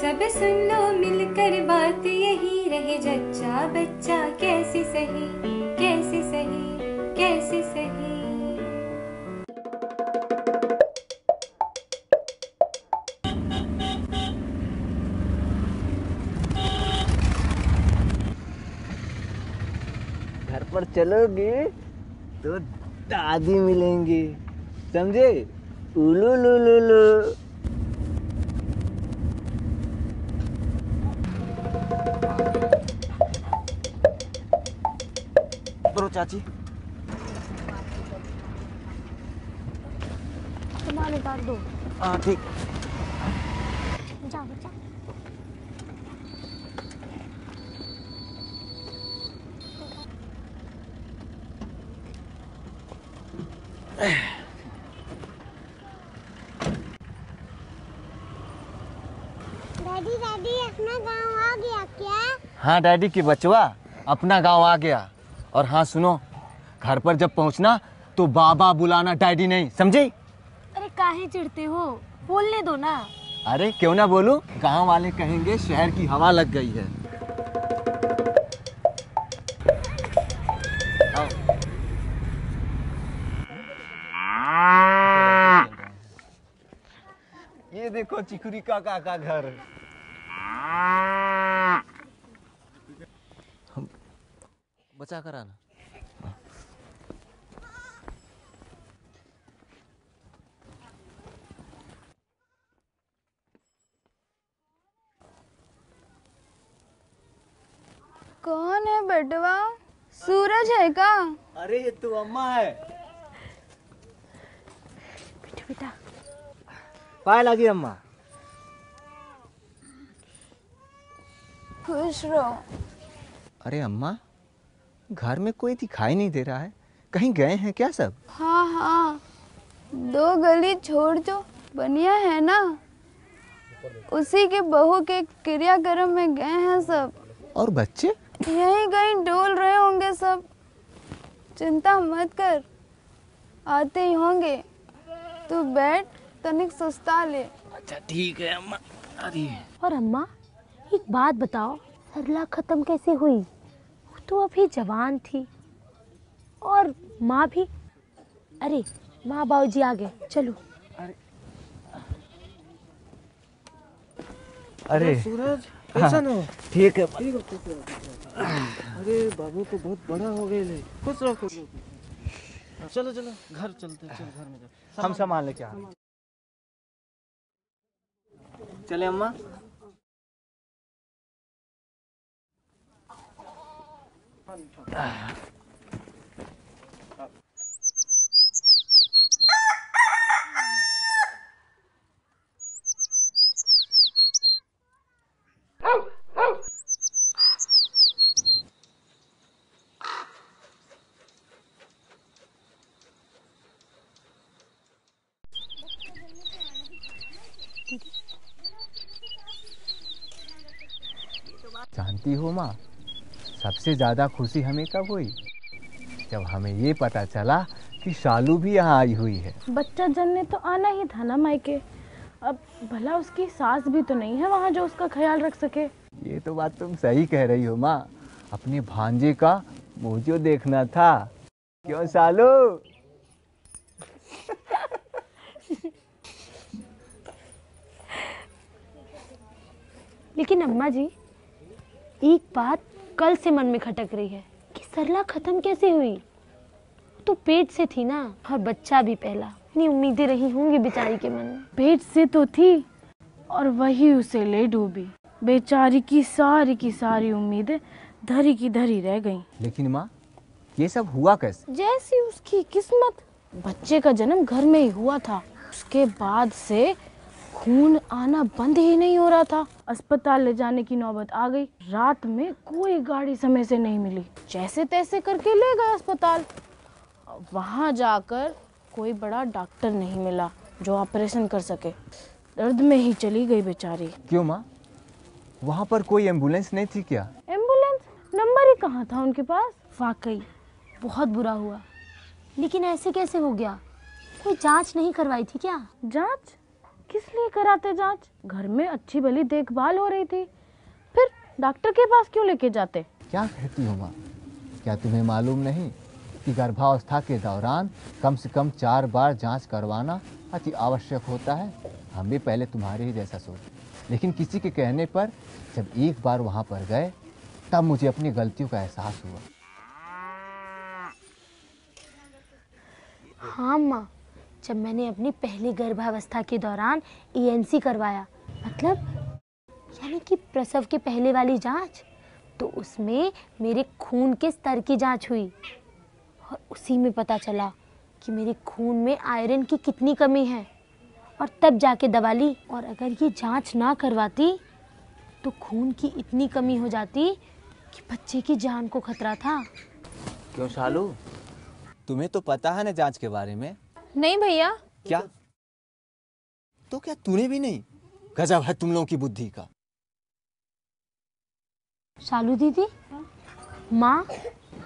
सब सुन लो मिलकर बात यही रहे, जच्चा बच्चा कैसे सही, कैसे सही, कैसे सही। घर पर चलोगे तो दादी मिलेंगी, समझे? उलू लू लू लू। तो चाची तुम्हारे काट दो। हाँ ठीक। जा बच्चा। डैडी डैडी अपना गांव आ गया क्या? हाँ डैडी की बचवा अपना गांव आ गया। और हाँ सुनो, घर पर जब पहुंचना तो बाबा बुलाना, डैडी नहीं, समझे? अरे काहे चिढ़ते हो, बोलने दो ना। अरे क्यों ना बोलूं, गांव वाले कहेंगे शहर की हवा लग गई है। ये देखो चिकुरी काका का घर। बचा कर आना। कौन है बेटवा? सूरज है का? अरे ये तो अम्मा है। बेटा बेटा पाए लगी अम्मा। खुश रहो। अरे अम्मा, घर में कोई दिखाई नहीं दे रहा है, कहीं गए हैं क्या सब? हाँ हाँ, 2 गली छोड़ जो बनिया है ना, उसी के बहू के क्रियाक्रम में गए हैं सब। और बच्चे? यहीं कहीं डोल रहे होंगे सब, चिंता मत कर, आते ही होंगे। तू बैठ, तनिक सुस्ता ले। अच्छा ठीक है अम्मा। अरे और अम्मा एक बात बताओ, सरला खत्म कैसे हुई? वो तो अभी जवान थी और माँ भी। अरे माँ बाबूजी आ गए, चलो। अरे सूरज कैसा हो? ठीक है। अरे बाबू तो बहुत बड़ा हो गए। खुश रहो खुश रहो। चलो चलो घर चलते, चल घर में जा। हम सामान लेके आ चले अम्मा। जानती हो माँ, सबसे ज्यादा खुशी हमें कब हुई? जब हमें ये पता चला कि शालू भी यहाँ आई हुई है। बच्चा जनने तो आना ही था ना मायके। अब भला उसकी सास भी तो नहीं है वहाँ जो उसका ख्याल रख सके। ये तो बात तुम सही कह रही हो माँ, अपने भांजे का मुँह जो देखना था। क्यों शालू? लेकिन अम्मा जी, एक बात कल से मन में खटक रही है कि सरला खत्म कैसे हुई? तो पेट से थी ना, और बच्चा भी पहला। इतनी उम्मीदें रही होंगी बेचारी के मन में। पेट से तो थी और वही उसे ले डूबी। बेचारी की सारी उम्मीदें धरी की धरी रह गईं। लेकिन माँ, ये सब हुआ कैसे? जैसी उसकी किस्मत, बच्चे का जन्म घर में ही हुआ था। उसके बाद से खून आना बंद ही नहीं हो रहा था। अस्पताल ले जाने की नौबत आ गई। रात में कोई गाड़ी समय से नहीं मिली, जैसे तैसे करके ले गए अस्पताल। वहां जाकर कोई बड़ा डॉक्टर नहीं मिला जो ऑपरेशन कर सके। दर्द में ही चली गई बेचारी। क्यों माँ, वहाँ पर कोई एम्बुलेंस नहीं थी क्या? एम्बुलेंस नंबर ही कहाँ था उनके पास। वाकई बहुत बुरा हुआ। लेकिन ऐसे कैसे हो गया? कोई जांच नहीं करवाई थी क्या? जांच? किस लिए कराते जांच? घर में अच्छी भली देखभाल हो रही थी, फिर डॉक्टर के पास क्यों लेके जाते? क्या कहती हो माँ? क्या तुम्हें मालूम नहीं कि गर्भावस्था के दौरान कम से कम 4 बार जांच करवाना अति आवश्यक होता है? हम भी पहले तुम्हारे ही जैसा सोचे, लेकिन किसी के कहने पर जब एक बार वहाँ पर गए तब मुझे अपनी गलतियों का एहसास हुआ। हाँ माँ, जब मैंने अपनी पहली गर्भावस्था के दौरान ENC करवाया, मतलब यानी कि प्रसव के पहले वाली जांच, तो उसमें मेरे खून के स्तर की जांच हुई और उसी में पता चला कि मेरे खून में आयरन की कितनी कमी है, और तब जाके दवा ली। और अगर ये जांच ना करवाती तो खून की इतनी कमी हो जाती कि बच्चे की जान को खतरा था। क्यों शालू, तुम्हें तो पता है ना जांच के बारे में? नहीं भैया। क्या? तो क्या तूने भी नहीं? गजब है तुम लोगों की बुद्धि का। शालू दीदी, माँ,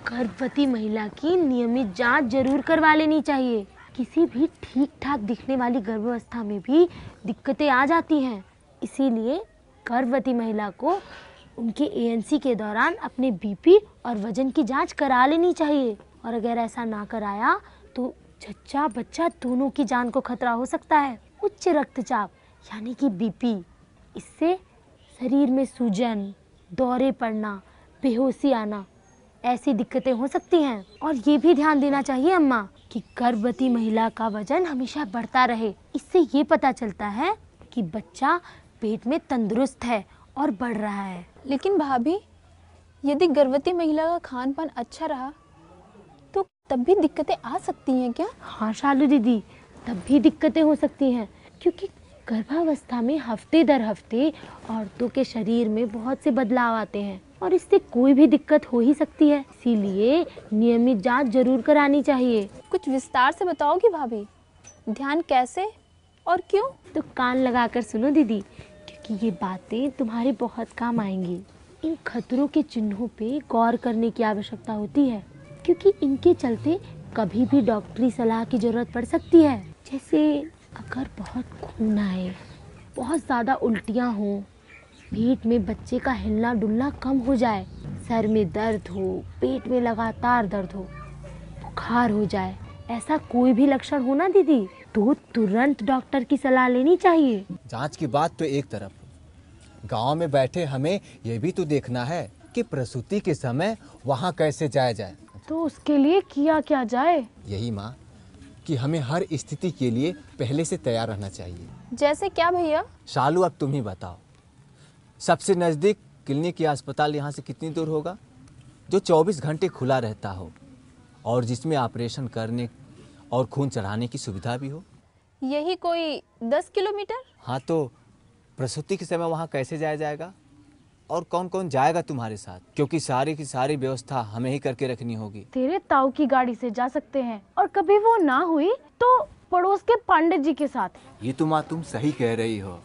गर्भवती महिला की नियमित जांच जरूर करवा लेनी चाहिए। किसी भी ठीक ठाक दिखने वाली गर्भावस्था में भी दिक्कतें आ जाती हैं, इसीलिए गर्भवती महिला को उनके ANC के दौरान अपने BP और वजन की जांच करा लेनी चाहिए। और अगर ऐसा ना कराया तो जच्चा बच्चा दोनों की जान को खतरा हो सकता है। उच्च रक्तचाप यानी कि BP, इससे शरीर में सूजन, दौरे पड़ना, बेहोशी आना, ऐसी दिक्कतें हो सकती हैं। और ये भी ध्यान देना चाहिए अम्मा कि गर्भवती महिला का वजन हमेशा बढ़ता रहे। इससे ये पता चलता है कि बच्चा पेट में तंदुरुस्त है और बढ़ रहा है। लेकिन भाभी, यदि गर्भवती महिला का खान पान अच्छा रहा तो तब भी दिक्कतें आ सकती हैं क्या? हाँ शालू दीदी, तब भी दिक्कतें हो सकती हैं, क्योंकि गर्भावस्था में हफ्ते दर हफ्ते औरतों के शरीर में बहुत से बदलाव आते हैं और इससे कोई भी दिक्कत हो ही सकती है। इसीलिए नियमित जांच जरूर करानी चाहिए। कुछ विस्तार से बताओगी भाभी? ध्यान कैसे और क्यों? तो कान लगाकर सुनो दीदी, क्योंकि ये बातें तुम्हारे बहुत काम आएंगी। इन खतरों के चिन्हों पे गौर करने की आवश्यकता होती है, क्योंकि इनके चलते कभी भी डॉक्टरी सलाह की जरूरत पड़ सकती है। जैसे अगर बहुत खून आए, बहुत ज़्यादा उल्टियाँ हों, पेट में बच्चे का हिलना डुलना कम हो जाए, सर में दर्द हो, पेट में लगातार दर्द हो, बुखार हो जाए, ऐसा कोई भी लक्षण हो ना दीदी, तो तुरंत डॉक्टर की सलाह लेनी चाहिए। जांच की बात तो एक तरफ, गांव में बैठे हमें यह भी तो देखना है कि प्रसूति के समय वहां कैसे जाया जाए। तो उसके लिए किया क्या जाए? यही माँ कि हमें हर स्थिति के लिए पहले से तैयार रहना चाहिए। जैसे क्या भैया? शालू, अब तुम ही बताओ, सबसे नज़दीक क्लिनिक या अस्पताल यहाँ से कितनी दूर होगा जो 24 घंटे खुला रहता हो और जिसमें ऑपरेशन करने और खून चढ़ाने की सुविधा भी हो? यही कोई 10 किलोमीटर। हाँ, तो प्रसूति के समय वहाँ कैसे जाया जाएगा और कौन कौन जाएगा तुम्हारे साथ? क्योंकि सारी की सारी व्यवस्था हमें ही करके रखनी होगी। तेरे ताऊ की गाड़ी से जा सकते हैं, और कभी वो ना हुई तो पड़ोस के पंडित जी के साथ। ये तो माँ तुम सही कह रही हो,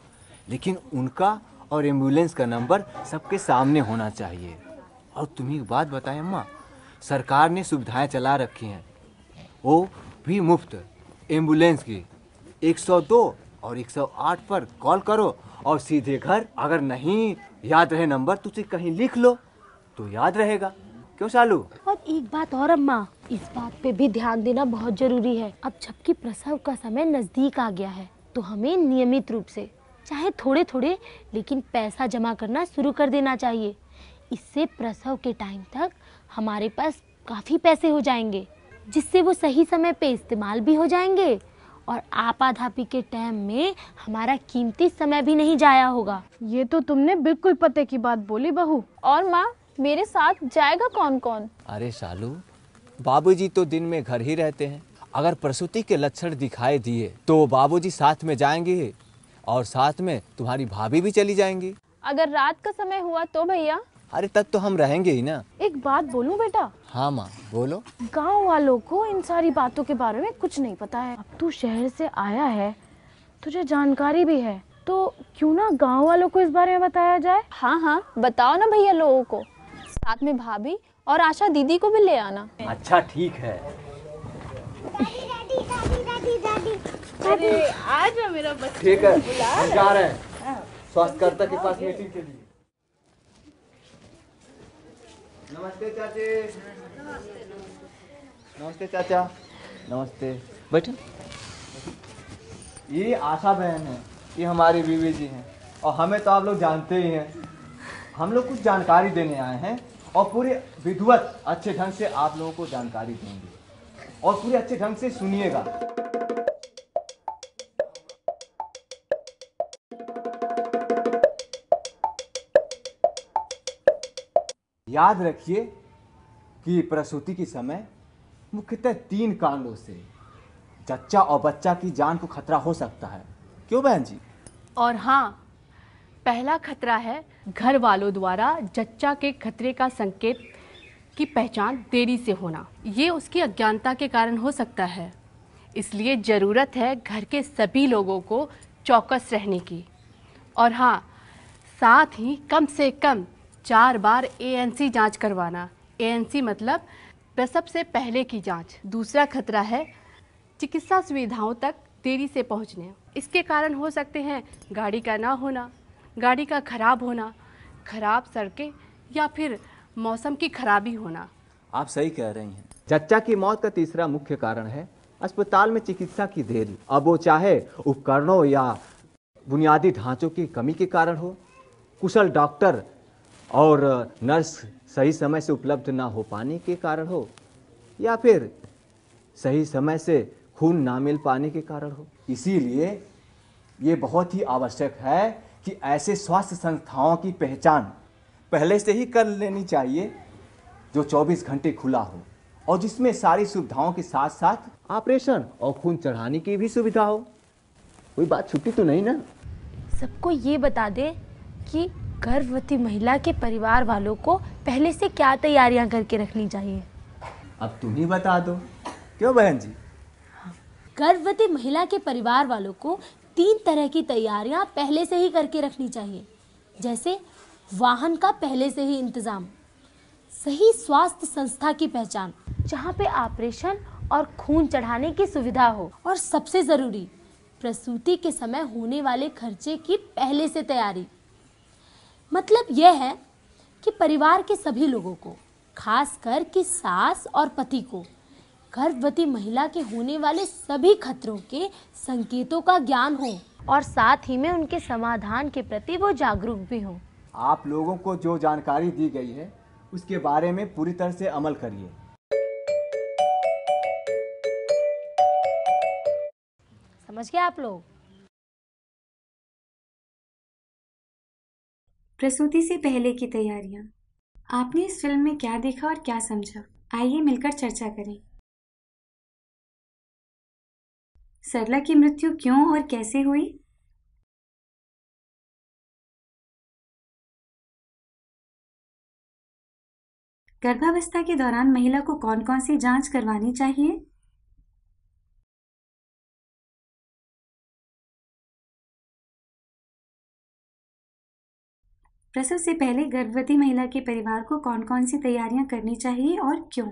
लेकिन उनका और एम्बुलेंस का नंबर सबके सामने होना चाहिए। और तुम्हें एक बात बताएं अम्मा, सरकार ने सुविधाएं चला रखी हैं, वो भी मुफ्त। एम्बुलेंस की 102 और 108 पर कॉल करो और सीधे घर। अगर नहीं याद रहे नंबर तो उसे कहीं लिख लो तो याद रहेगा। क्यों शालू? और एक बात और अम्मा, इस बात पे भी ध्यान देना बहुत जरूरी है। अब जबकि प्रसव का समय नजदीक आ गया है, तो हमें नियमित रूप से, चाहे थोड़े थोड़े, लेकिन पैसा जमा करना शुरू कर देना चाहिए। इससे प्रसव के टाइम तक हमारे पास काफ़ी पैसे हो जाएंगे, जिससे वो सही समय पे इस्तेमाल भी हो जाएंगे और आपाधापी के टाइम में हमारा कीमती समय भी नहीं जाया होगा। ये तो तुमने बिल्कुल पते की बात बोली बहू। और माँ, मेरे साथ जाएगा कौन कौन? अरे शालू, बाबूजी तो दिन में घर ही रहते हैं। अगर प्रसूति के लक्षण दिखाई दिए तो बाबूजी साथ में जाएंगे और साथ में तुम्हारी भाभी भी चली जाएंगी। अगर रात का समय हुआ तो भैया? अरे तब तो हम रहेंगे ही ना। एक बात बोलूं बेटा? हाँ माँ बोलो। गांव वालों को इन सारी बातों के बारे में कुछ नहीं पता है। अब तू शहर से आया है, तुझे जानकारी भी है, तो क्यों ना गांव वालों को इस बारे में बताया जाए? हाँ हाँ, बताओ ना भैया लोगों को, साथ में भाभी और आशा दीदी को भी ले आना। अच्छा ठीक है। दादी दादी दादी दादी दादी अरे आ जा मेरा बच्चा। ठीक है, हम जा रहे हैं स्वास्थ्यकर्ता के पास मीटिंग के लिए। नमस्ते चाची। नमस्ते चाचा। नमस्ते, बैठो। ये आशा बहन है, ये हमारी बीवी जी हैं, और हमें तो आप लोग जानते ही हैं। हम लोग कुछ जानकारी देने आए हैं और पूरे विधिवत अच्छे ढंग से आप लोगों को जानकारी देंगे और पूरे अच्छे ढंग से सुनिएगा। याद रखिए कि प्रसूति के समय मुख्यतः 3 कारणों से जच्चा और बच्चा की जान को खतरा हो सकता है। क्यों बहन जी? और हाँ, पहला खतरा है घर वालों द्वारा जच्चा के खतरे का संकेत की पहचान देरी से होना। ये उसकी अज्ञानता के कारण हो सकता है, इसलिए ज़रूरत है घर के सभी लोगों को चौकस रहने की। और हाँ, साथ ही कम से कम 4 बार ANC जांच करवाना। ANC मतलब प्रसव से पहले की जांच। दूसरा खतरा है चिकित्सा सुविधाओं तक देरी से पहुंचने। इसके कारण हो सकते हैं गाड़ी का ना होना, गाड़ी का खराब होना, खराब सड़कें या फिर मौसम की खराबी होना। आप सही कह रही हैं। जच्चा की मौत का तीसरा मुख्य कारण है अस्पताल में चिकित्सा की देरी। अब वो चाहे उपकरणों या बुनियादी ढांचों की कमी के कारण हो, कुशल डॉक्टर और नर्स सही समय से उपलब्ध ना हो पाने के कारण हो, या फिर सही समय से खून ना मिल पाने के कारण हो। इसीलिए ये बहुत ही आवश्यक है कि ऐसे स्वास्थ्य संस्थाओं की पहचान पहले से ही कर लेनी चाहिए जो 24 घंटे खुला हो और जिसमें सारी सुविधाओं के साथ साथ ऑपरेशन और खून चढ़ाने की भी सुविधा हो। कोई बात छुट्टी तो नहीं ना? सबको ये बता दे कि गर्भवती महिला के परिवार वालों को पहले से क्या तैयारियां करके रखनी चाहिए। अब तुम ही बता दो। क्यों बहन जी? गर्भवती महिला के परिवार वालों को 3 तरह की तैयारियां पहले से ही करके रखनी चाहिए, जैसे वाहन का पहले से ही इंतजाम, सही स्वास्थ्य संस्था की पहचान जहां पे ऑपरेशन और खून चढ़ाने की सुविधा हो, और सबसे जरूरी प्रसूति के समय होने वाले खर्चे की पहले से तैयारी। मतलब यह है कि परिवार के सभी लोगों को, खासकर कि सास और पति को, गर्भवती महिला के होने वाले सभी खतरों के संकेतों का ज्ञान हो और साथ ही में उनके समाधान के प्रति वो जागरूक भी हो। आप लोगों को जो जानकारी दी गई है उसके बारे में पूरी तरह से अमल करिए। समझ गए आप लोग? प्रसूति से पहले की तैयारियां। आपने इस फिल्म में क्या देखा और क्या समझा? आइए मिलकर चर्चा करें। सरला की मृत्यु क्यों और कैसे हुई? गर्भावस्था के दौरान महिला को कौन कौन सी जांच करवानी चाहिए? प्रसव से पहले गर्भवती महिला के परिवार को कौन कौन सी तैयारियां करनी चाहिए और क्यों?